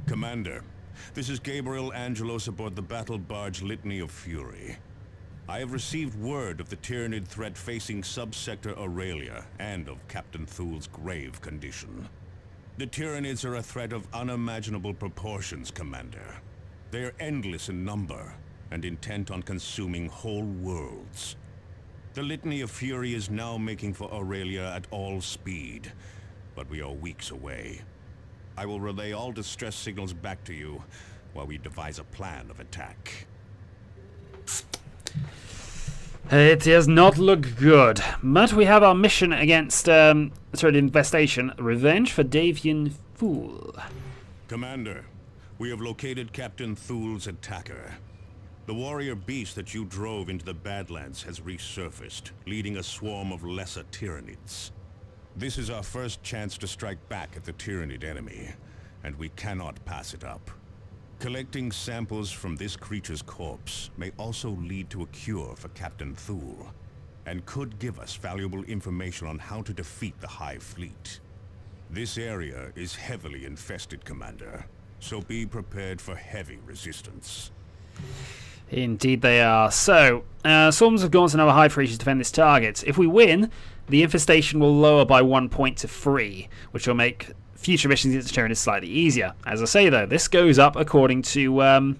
Commander, this is Gabriel Angelos aboard the battle barge Litany of Fury. I have received word of the Tyranid threat facing Subsector Aurelia and of Captain Thul's grave condition. The Tyranids are a threat of unimaginable proportions, Commander. They are endless in number and intent on consuming whole worlds. The Litany of Fury is now making for Aurelia at all speed, but we are weeks away. I will relay all distress signals back to you while we devise a plan of attack. It does not look good, but we have our mission against, the infestation, Revenge for Davian Fool. Commander, we have located Captain Thul's attacker. The warrior beast that you drove into the Badlands has resurfaced, leading a swarm of lesser Tyranids. This is our first chance to strike back at the Tyranid enemy, and we cannot pass it up. Collecting samples from this creature's corpse may also lead to a cure for Captain Thul, and could give us valuable information on how to defeat the Hive Fleet. This area is heavily infested, Commander, so be prepared for heavy resistance. Indeed they are. So, swarms of gaunts and other hive creatures defend this target. If we win, the infestation will lower by 1 point to 3, which will make future missions against Tyranids slightly easier. As I say, though, this goes up according to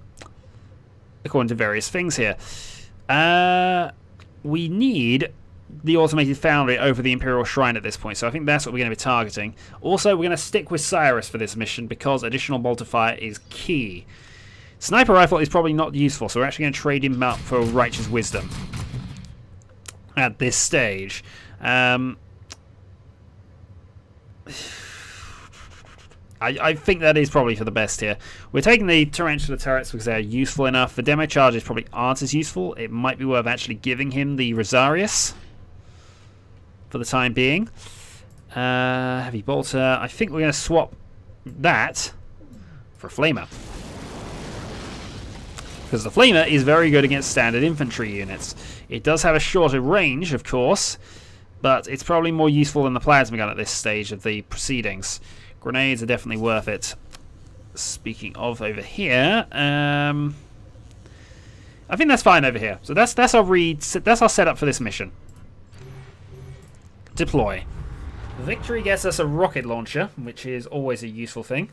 various things here. We need the automated foundry over the Imperial Shrine at this point, so I think that's what we're going to be targeting. Also, we're going to stick with Cyrus for this mission because additional bolter fire is key. Sniper rifle is probably not useful, so we're actually going to trade him up for Righteous Wisdom at this stage. I think that is probably for the best here. We're taking the Tarantula turrets because they're useful enough. The demo charges probably aren't as useful. It might be worth actually giving him the Rosarius for the time being. Heavy bolter. I think we're going to swap that for a flamer, because the flamer is very good against standard infantry units. It does have a shorter range, of course, but it's probably more useful than the plasma gun at this stage of the proceedings. Grenades are definitely worth it. Speaking of over here, I think that's fine over here. So that's our setup for this mission. Deploy. Victory gets us a rocket launcher, which is always a useful thing.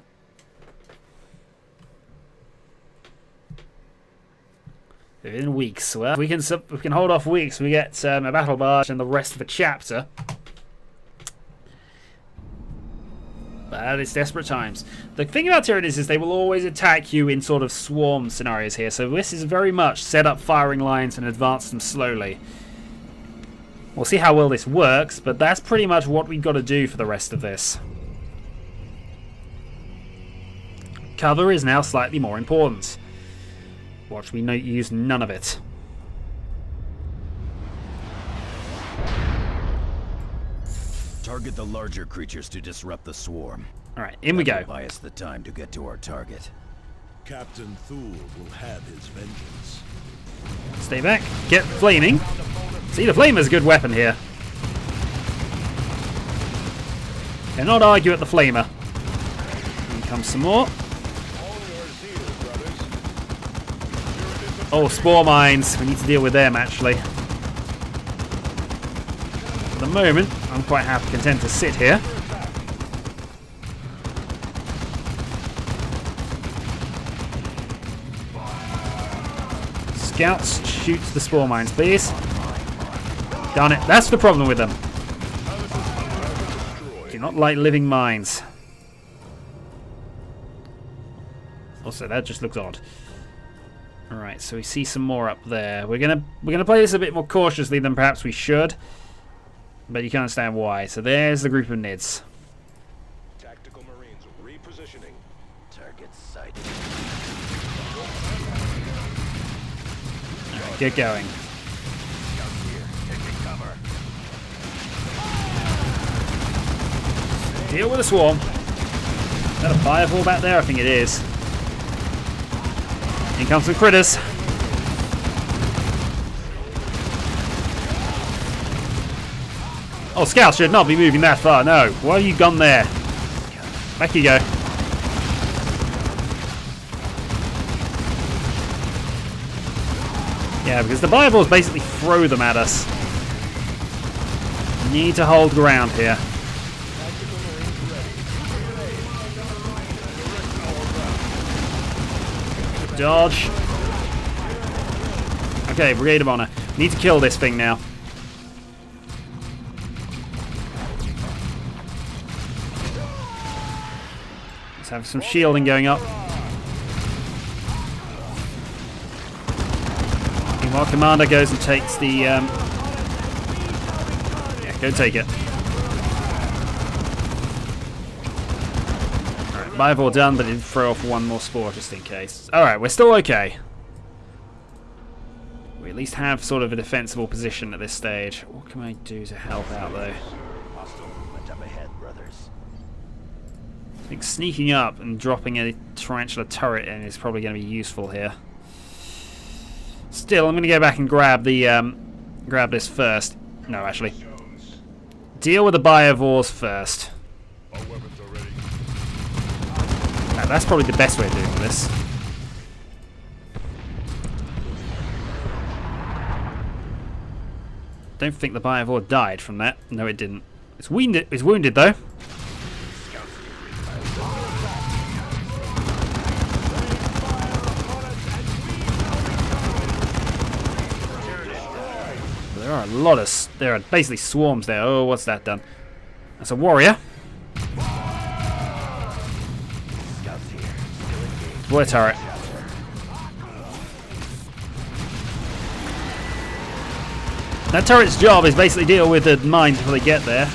Within weeks. Well, we can hold off weeks. We get a battle barge and the rest of the chapter. But it's desperate times. The thing about Tyranids is they will always attack you in sort of swarm scenarios here. So this is very much set up firing lines and advance them slowly. We'll see how well this works, but that's pretty much what we've got to do for the rest of this. Cover is now slightly more important. Watch me use none of it. Target the larger creatures to disrupt the swarm. Alright, in we go. Buy us the time to get to our target. Captain Thul will have his vengeance. Stay back. Get flaming. See, the flamer's a good weapon here. Cannot argue at the flamer. In comes some more. Oh, spore mines. We need to deal with them, actually. For the moment, I'm quite content to sit here. Scouts, shoot the spore mines, please. Darn it, that's the problem with them. Do not like living mines. Also, that just looks odd. Alright, so we see some more up there. We're gonna play this a bit more cautiously than perhaps we should, but you can understand why. So there's the group of Nids. Tactical Marines repositioning. Target sighted. Alright, get going. Scouts here. Taking cover. Deal with the swarm. Is that a fireball back there? I think it is. In comes some critters. Oh, scouts should not be moving that far. No. Why have you gone there? Back you go. Yeah, because the Bibles basically throw them at us. We need to hold ground here. Dodge. Okay, Brigade of Honor. Need to kill this thing now. Let's have some shielding going up. Meanwhile, Commander goes and takes the... yeah, go take it. Alright, Bivor done, but did throw off one more spore just in case. Alright, we're still okay. We at least have sort of a defensible position at this stage. What can I do to help out, though? I think sneaking up and dropping a tarantula turret in is probably going to be useful here. Still, I'm going to go back and grab the grab this first. No, actually, deal with the Biovores first. Now, that's probably the best way of doing this. Don't think the Biovore died from that. No, it didn't. It's wounded. It's wounded though. There are a lot of... There are basically swarms there. Oh, what's that done? That's a warrior. Deploy a turret. That turret's job is basically deal with the mines before they get there.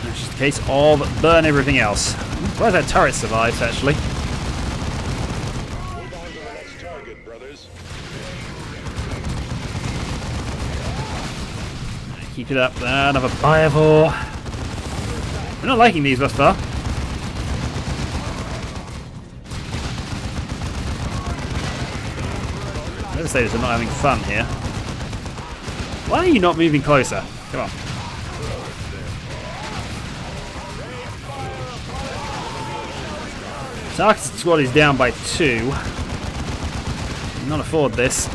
It's just a case of burn everything else. Why that turret survives, actually? Keep it up. Another Biovore. We're not liking these thus far. Devastators are not having fun here. Why are you not moving closer? Come on. Target's squad is down by 2. Cannot afford this.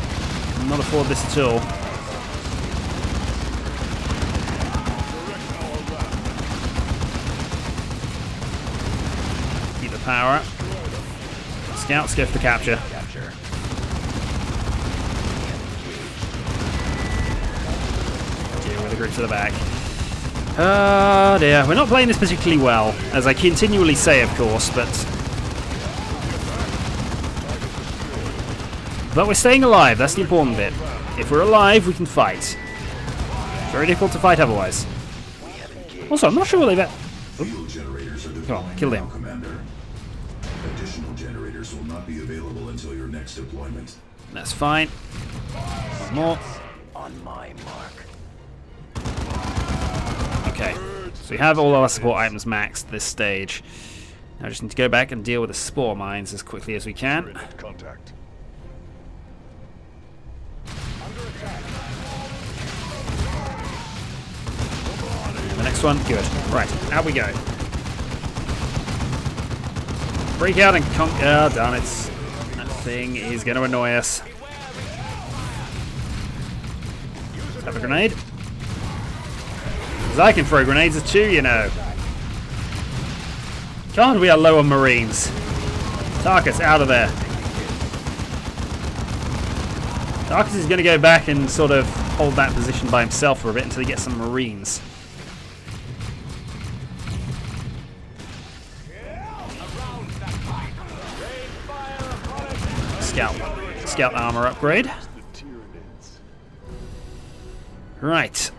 Cannot afford this at all. Keep the power up. Scouts go for the capture. Deal with the group to the back. Oh dear, we're not playing this particularly well, as I continually say, of course, but we're staying alive, that's the important bit. If we're alive, we can fight. Very difficult to fight otherwise. Also, I'm not sure what they've... Field generators are Come on, kill them. now, Commander. Additional generators will not be available until your next deployment. That's fine. One more. On my mark. Okay, so we have all our support items maxed at this stage. Now I just need to go back and deal with the spore mines as quickly as we can. Contact. The next one, good. Right, out we go. Break out and oh, darn it. That thing is going to annoy us. Let's have a grenade. Because I can throw grenades too, you know. God, we are low on Marines. Tarkus, out of there. Tarkus is going to go back and sort of hold that position by himself for a bit until he gets some Marines. Scout armor upgrade. Right.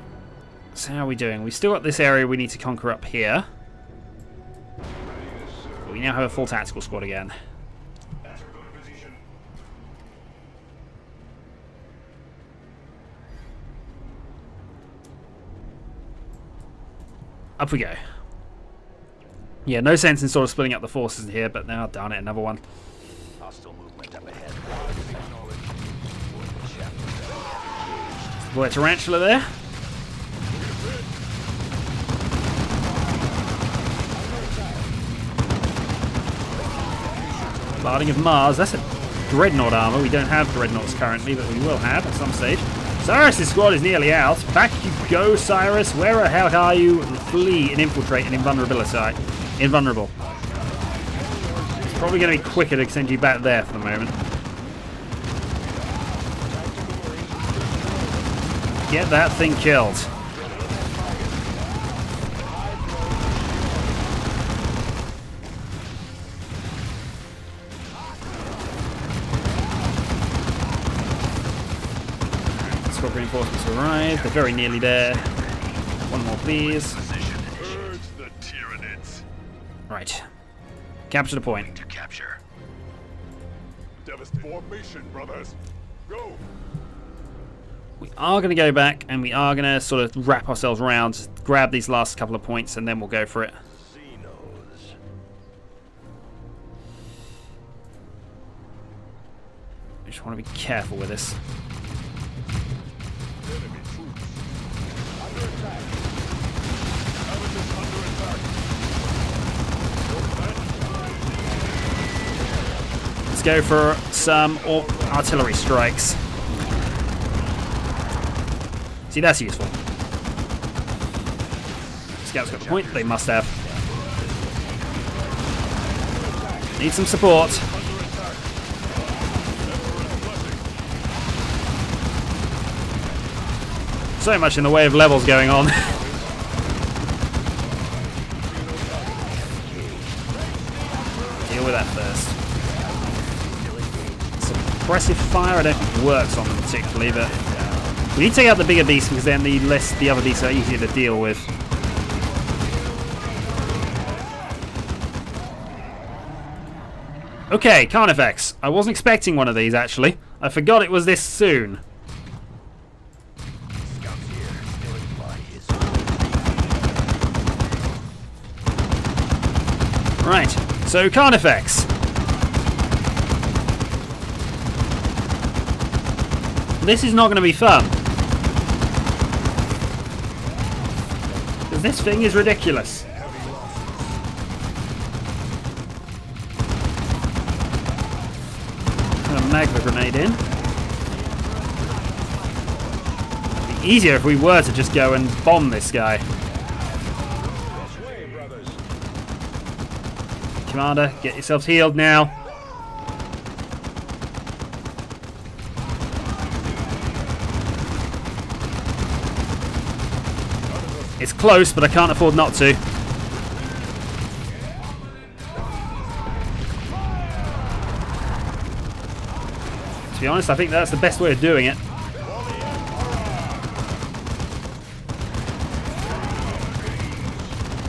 So how are we doing? We've still got this area we need to conquer up here. But we now have a full tactical squad again. Up we go. Yeah, no sense in sort of splitting up the forces here, but now, darn it, another one. Hostile movement up ahead. Deploy a tarantula there. Barding of Mars. That's a Dreadnought armor. We don't have Dreadnoughts currently, but we will have at some stage. Cyrus' squad is nearly out. Back you go, Cyrus. Where the hell are you? Flee and infiltrate and invulnerability. Invulnerable. It's probably going to be quicker to send you back there for the moment. Get that thing killed. Squad reinforcements arrive. They're very nearly there. One more, please. Urge the Tyranids. Right. Capture the point. To capture. Formation, brothers. Go. We are going to go back and we are going to sort of wrap ourselves around, grab these last couple of points, and then we'll go for it. Xenos. I just want to be careful with this. Enemy troops. Under attack. Habitats under attack. Let's go for some artillery strikes. See, that's useful. Scouts got a point. They must have. Need some support. So much in the way of levels going on. Deal with that first. Suppressive fire, I don't think works on them particularly, but we need to take out the bigger beasts because then the other beasts are easier to deal with. Okay, Carnifex. I wasn't expecting one of these actually. I forgot it was this soon. Right, so Carnifex. This is not going to be fun. Because this thing is ridiculous. Put a magma grenade in. It'd be easier if we were to just go and bomb this guy. Commander, get yourselves healed now. It's close, but I can't afford not to. To be honest, I think that's the best way of doing it.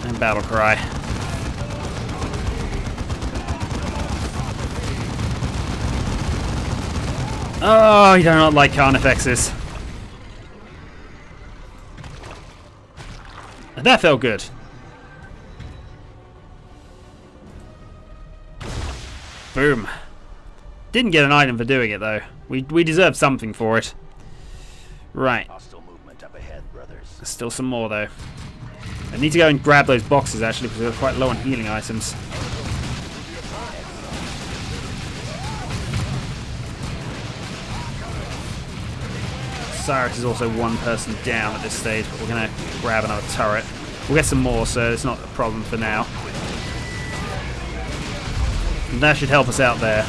And battle cry. Oh, you do not like Carnifexes. And that felt good. Boom. Didn't get an item for doing it though. We deserved something for it. Right. Hostile movement up ahead, brothers. There's still some more though. I need to go and grab those boxes actually because they're quite low on healing items. Cyrus is also one person down at this stage, but we're going to grab another turret. We'll get some more, so it's not a problem for now. And that should help us out there.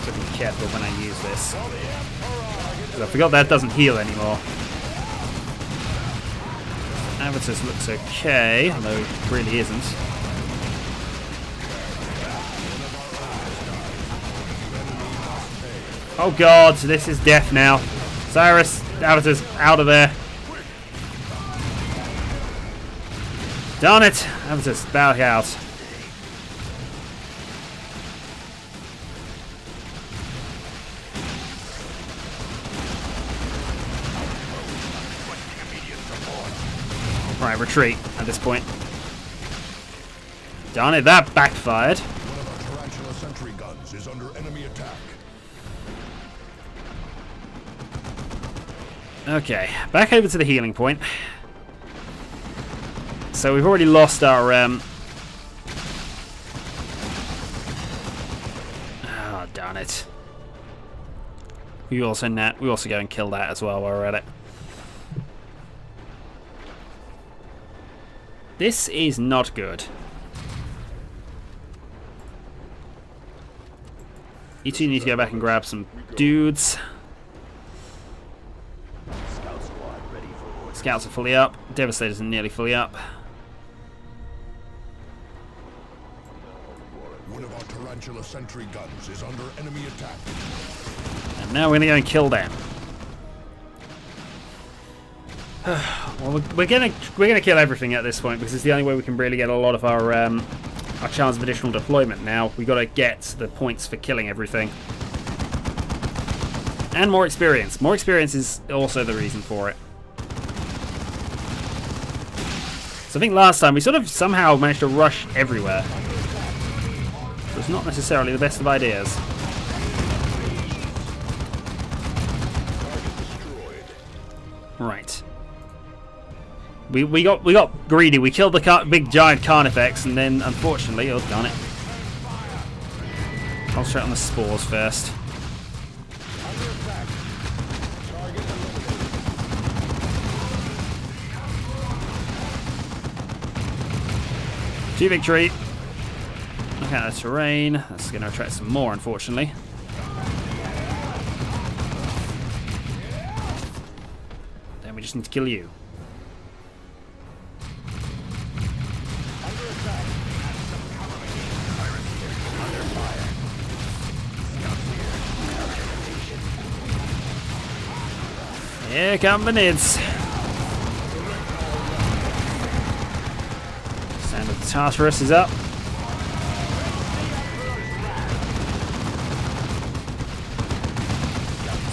So be careful when I use this. Because I forgot that doesn't heal anymore. Avatus looks okay, although it really isn't. Oh god, this is death now. Cyrus, Avatar's out of there. Darn it! Avatar's back out. Right, retreat at this point. Darn it, that backfired. One of our tarantula sentry guns is under enemy attack. Okay, back over to the healing point. So we've already lost our... Oh, darn it. We also go and kill that as well while we're at it. This is not good. You two need to go back and grab some dudes. Scouts are fully up. Devastators are nearly fully up. One of our tarantula sentry guns is under enemy attack. And now we're going to go and kill them. Well, we're gonna kill everything at this point because it's the only way we can really get a lot of our chance of additional deployment. Now we got to get the points for killing everything and more experience. More experience is also the reason for it. So I think last time we sort of somehow managed to rush everywhere. So it's not necessarily the best of ideas. Right. We got greedy. We killed the big giant Carnifex, and then unfortunately, oh darn it! Concentrate on the spores first. G victory. Look at the terrain. That's going to attract some more, unfortunately. Then we just need to kill you. Here come the Nids. Stand of the Tartarus is up.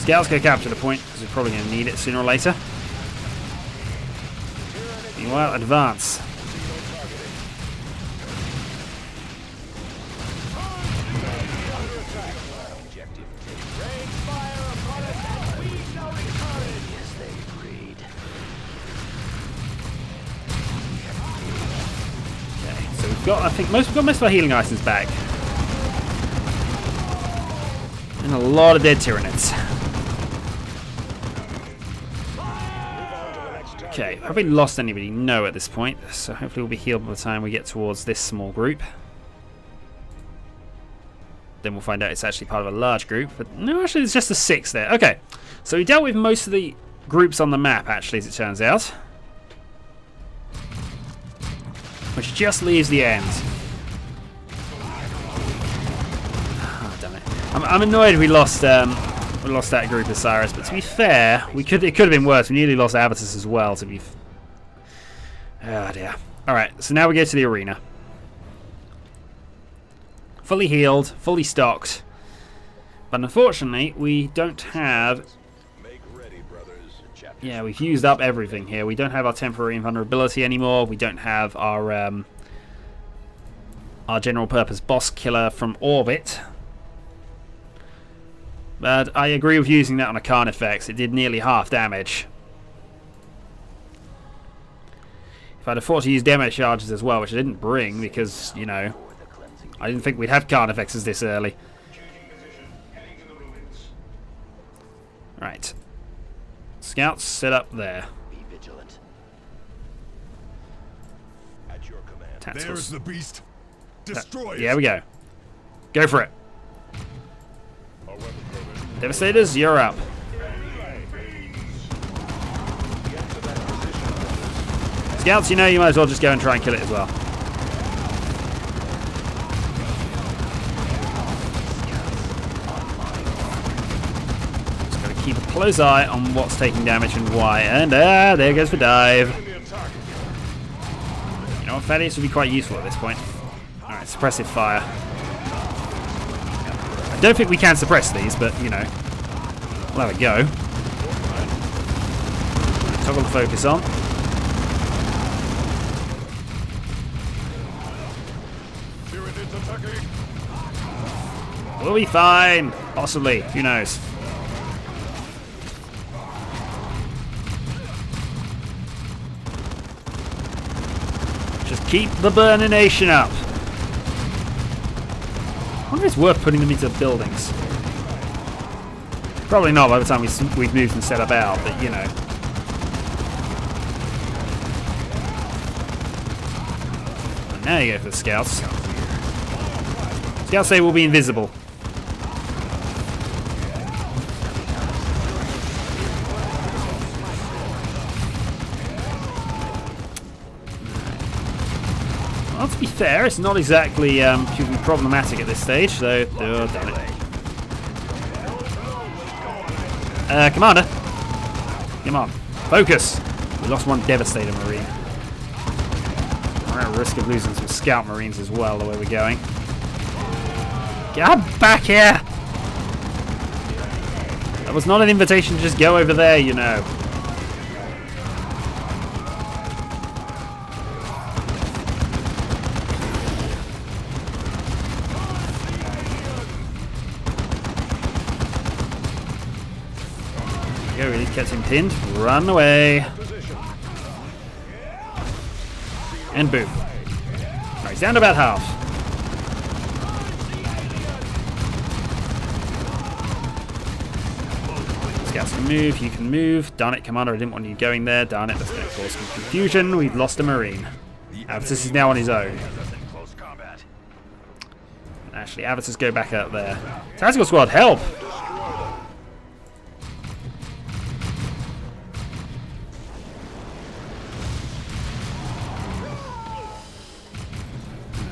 Scouts go capture the point because we're probably going to need it sooner or later. Meanwhile, advance. I think we've got most of our healing items back. And a lot of dead Tyranids. Okay, have we lost anybody? No at this point. So hopefully we'll be healed by the time we get towards this small group. Then we'll find out it's actually part of a large group. But no, actually there's just a 6 there. Okay, so we dealt with most of the groups on the map, actually, as it turns out. Which just leaves the end. Oh, damn it. I'm annoyed we lost that group of Cyrus, but to be fair, it could have been worse. We nearly lost Abatus as well, to be oh dear. Alright, so now we go to the arena. Fully healed, fully stocked. But unfortunately, we don't have... Yeah, we've used up everything here. We don't have our temporary invulnerability anymore. We don't have our general purpose boss killer from orbit. But I agree with using that on a Carnifex. It did nearly half damage. If I'd have thought to use demo charges as well, which I didn't bring because, you know, I didn't think we'd have Carnifexes this early. Right. Scouts set up there. Be vigilant. At your command. Tacticals. There's the beast. Destroy it. Yeah, we go. Go for it. Devastators, you're up. Scouts, you know you might as well just go and try and kill it as well. Just got to keep a close eye on what's taking damage and why. And there goes the dive. You know what, Thaddeus would be quite useful at this point. Alright, suppressive fire. I don't think we can suppress these, but, you know, we'll have a go. Toggle the focus on. We'll be fine. Possibly. Who knows? Keep the burnination up. I wonder if it's worth putting them into buildings. Probably not by the time we've moved and set up out, but you know. And now you go for the scouts. Scouts say we'll be invisible. Well, to be fair, it's not exactly hugely problematic at this stage, so oh, damn it. Commander, come on, focus. We lost one Devastator Marine. We're at risk of losing some Scout Marines as well, the way we're going. Get back here! That was not an invitation to just go over there, you know. Go, really kept him pinned. Run away. And boom. Alright, he's down to about half. Scouts can move, you can move. Darn it, Commander, I didn't want you going there. Darn it, that's going to cause some confusion. We've lost a Marine. Avitus is now on his own. Actually, Avitus go back out there. Tactical squad, help!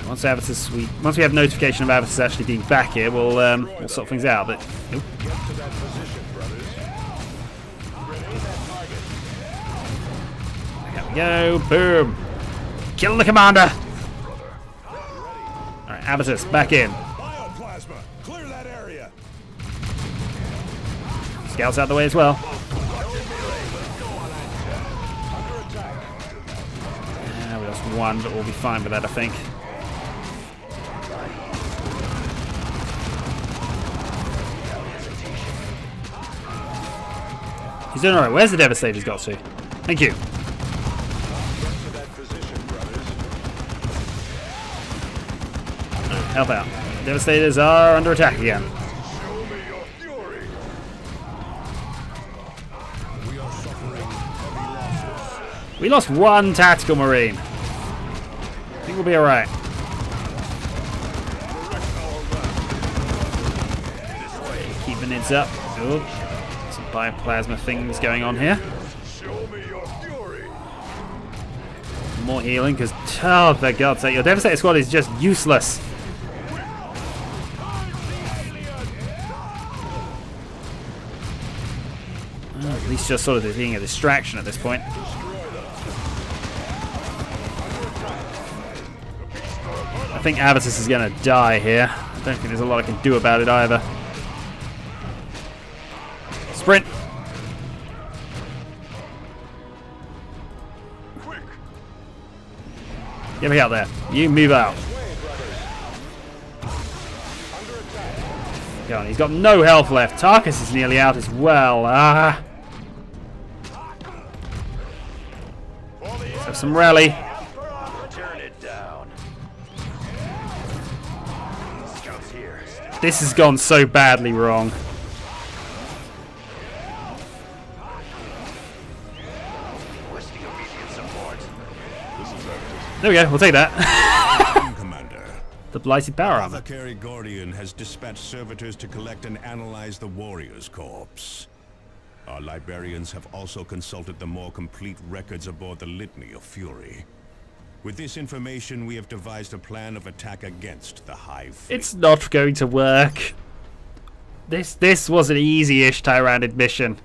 Once we have notification of Avitus actually being back here, we'll sort things out. But nope. There we go. Boom. Kill the commander. All right, Avitus back in. Bioplasma, clear that area. Scouts out the way as well. We lost one, but we'll be fine with that, I think. He's doing alright. Where's the Devastator's got to? Thank you. Help out. Devastators are under attack again. We lost one tactical marine. I think we'll be alright. Keeping it up. Ooh. Some bioplasma things going on here. More healing, because, oh, for God's sake, your Devastator squad is just useless. Well, at least just sort of being a distraction at this point. I think Avitus is going to die here. I don't think there's a lot I can do about it either. Sprint! Get me out there. You move out. Go on, he's got no health left. Tarkus is nearly out as well. Let's have some rally. Turn it down. This has gone so badly wrong. There we go, we'll take that. Commander. The Blighted Power Armor. Apothecary Guardian has dispatched servitors to collect and analyze the warrior's corpse. Our librarians have also consulted the more complete records aboard the Litany of Fury. With this information, we have devised a plan of attack against the Hive Fleet. It's not going to work. This was an easy-ish Tyrannid mission.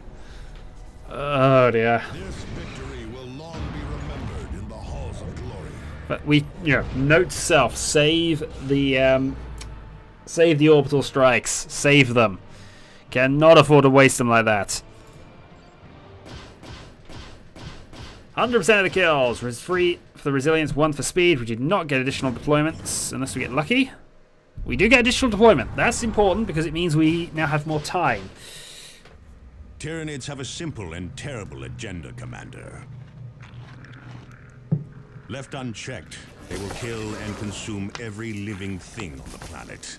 Oh dear. This victory will long be remembered in the halls of glory. But we, note to self: save the orbital strikes. Save them. Cannot afford to waste them like that. 100% of the kills was free for the resilience, 1 for speed. We did not get additional deployments unless we get lucky. We do get additional deployment. That's important because it means we now have more time. Tyranids have a simple and terrible agenda, Commander. Left unchecked, They will kill and consume every living thing on the planet.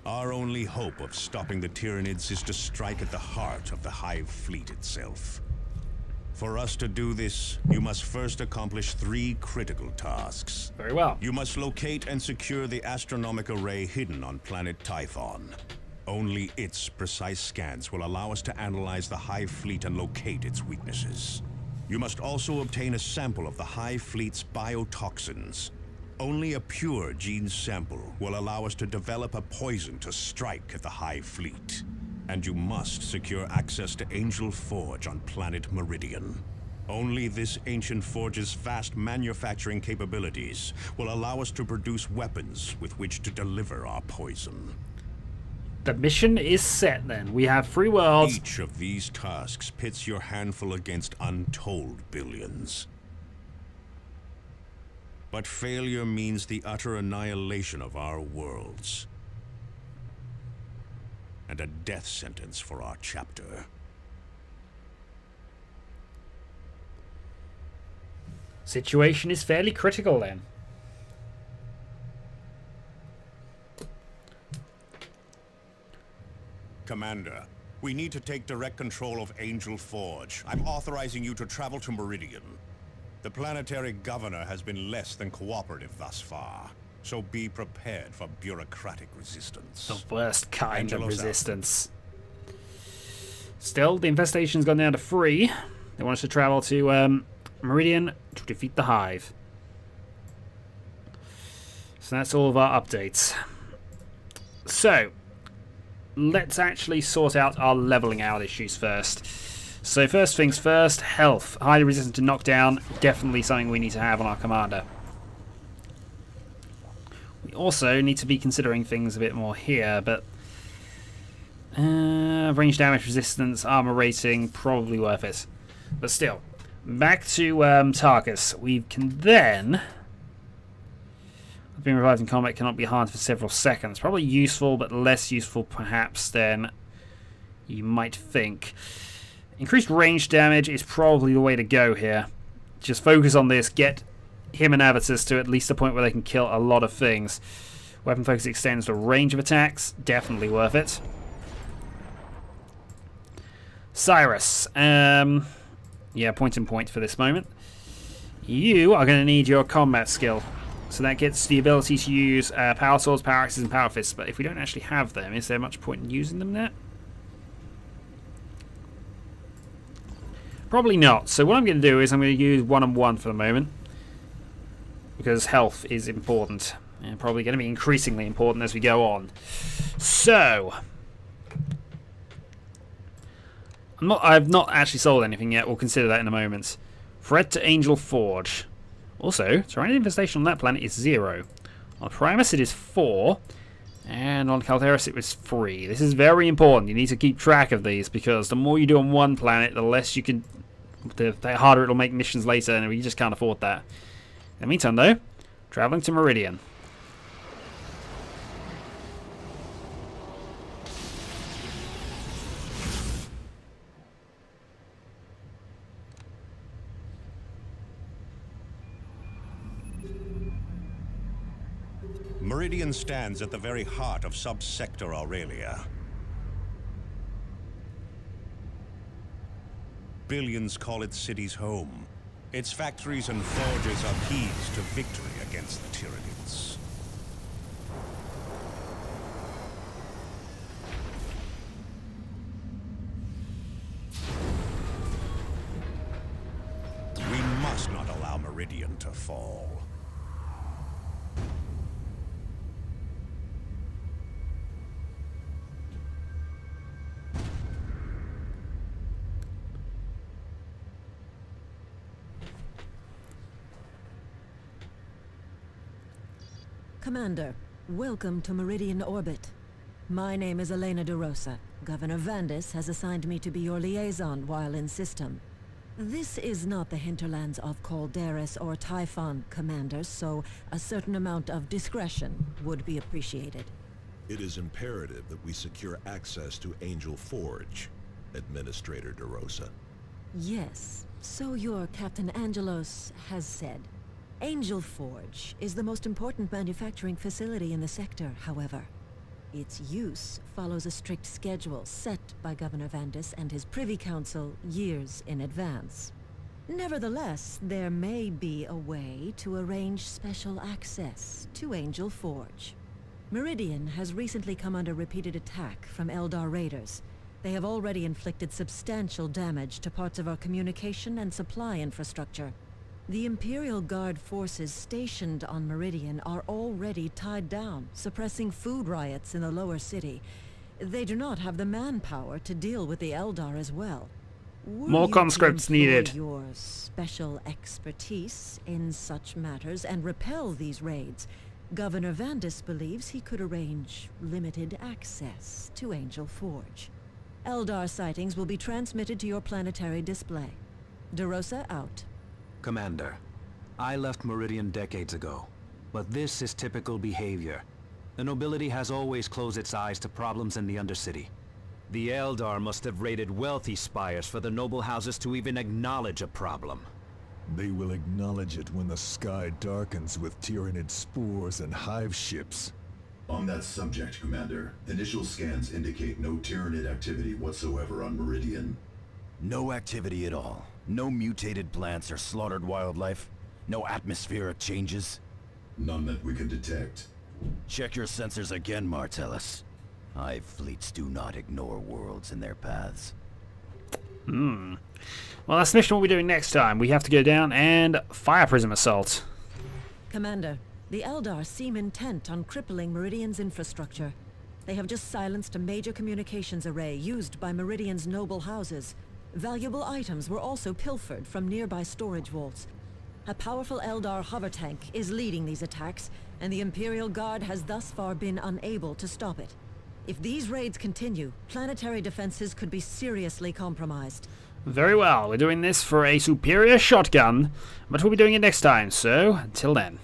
Our only hope of stopping the Tyranids is to strike at the heart of the Hive fleet itself. For us to do this, you must first accomplish 3 critical tasks. Very well. You must locate and secure the astronomic array hidden on planet Typhon. Only its precise scans will allow us to analyze the Hive fleet and locate its weaknesses. You must also obtain a sample of the Hive fleet's biotoxins. Only a pure gene sample will allow us to develop a poison to strike at the Hive fleet. And you must secure access to Angel Forge on planet Meridian. Only this ancient forge's vast manufacturing capabilities will allow us to produce weapons with which to deliver our poison. The mission is set then. We have 3 worlds. Each of these tasks pits your handful against untold billions. But failure means the utter annihilation of our worlds. And a death sentence for our chapter. Situation is fairly critical then. Commander, we need to take direct control of Angel Forge. I'm authorizing you to travel to Meridian. The planetary governor has been less than cooperative thus far, so be prepared for bureaucratic resistance. The worst kind of Angelos resistance. Still, the infestation's gone down to 3. They want us to travel to Meridian to defeat the Hive. So that's all of our updates. So, let's actually sort out our leveling out issues first. So first things first, health. Highly resistant to knockdown, definitely something we need to have on our commander. We also need to be considering things a bit more here, but range damage resistance, armor rating, probably worth it. But still, back to Tarkus. We can then... Being revived in combat cannot be harmed for several seconds. Probably useful, but less useful perhaps than you might think. Increased range damage is probably the way to go here. Just focus on this, get him and Avitus to at least a point where they can kill a lot of things. Weapon focus extends the range of attacks, definitely worth it. Cyrus, yeah, point and point for this moment. You are going to need your combat skill. So that gets the ability to use power swords, power axes, and power fists. But if we don't actually have them, is there much point in using them there? Probably not. So what I'm going to do is I'm going to use 1-on-1 for the moment. Because health is important. And probably going to be increasingly important as we go on. So... I've not actually sold anything yet. We'll consider that in a moment. Threat to Angel Forge. Also, Tyrannid infestation on that planet is 0. On Primus it is 4. And on Calderis it was 3. This is very important. You need to keep track of these because the more you do on one planet, the less you can... the harder it'll make missions later, and we just can't afford that. In the meantime, though, traveling to Meridian. Meridian stands at the very heart of Subsector Aurelia. Billions call its cities home. Its factories and forges are keys to victory against the Tyranids. We must not allow Meridian to fall. Commander, welcome to Meridian Orbit. My name is Elena de Rosa. Governor Vandis has assigned me to be your liaison while in system. This is not the hinterlands of Calderis or Typhon, Commander, so a certain amount of discretion would be appreciated. It is imperative that we secure access to Angel Forge, Administrator de Rosa. Yes, so your Captain Angelos has said. Angel Forge is the most important manufacturing facility in the sector, however. Its use follows a strict schedule set by Governor Vandis and his Privy Council years in advance. Nevertheless, there may be a way to arrange special access to Angel Forge. Meridian has recently come under repeated attack from Eldar raiders. They have already inflicted substantial damage to parts of our communication and supply infrastructure. The Imperial Guard forces stationed on Meridian are already tied down, suppressing food riots in the lower city. They do not have the manpower to deal with the Eldar as well. More You conscripts employ needed. Your special expertise in such matters and repel these raids. Governor Vandis believes he could arrange limited access to Angel Forge. Eldar sightings will be transmitted to your planetary display. DeRosa out. Commander, I left Meridian decades ago, but this is typical behavior. The nobility has always closed its eyes to problems in the Undercity. The Eldar must have raided wealthy spires for the noble houses to even acknowledge a problem. They will acknowledge it when the sky darkens with Tyranid spores and hive ships. On that subject, Commander, initial scans indicate no Tyranid activity whatsoever on Meridian. No activity at all. No mutated plants or slaughtered wildlife. No atmospheric changes. None that we can detect. Check your sensors again, Martellus. Hive fleets do not ignore worlds in their paths. Well, that's the mission we'll be doing next time. We have to go down and fire prism assault. Commander, the Eldar seem intent on crippling Meridian's infrastructure. They have just silenced a major communications array used by Meridian's noble houses. Valuable items were also pilfered from nearby storage vaults. A powerful Eldar hover tank is leading these attacks, and the Imperial Guard has thus far been unable to stop it. If these raids continue, planetary defenses could be seriously compromised. Very well, we're doing this for a superior shotgun, but we'll be doing it next time, so until then.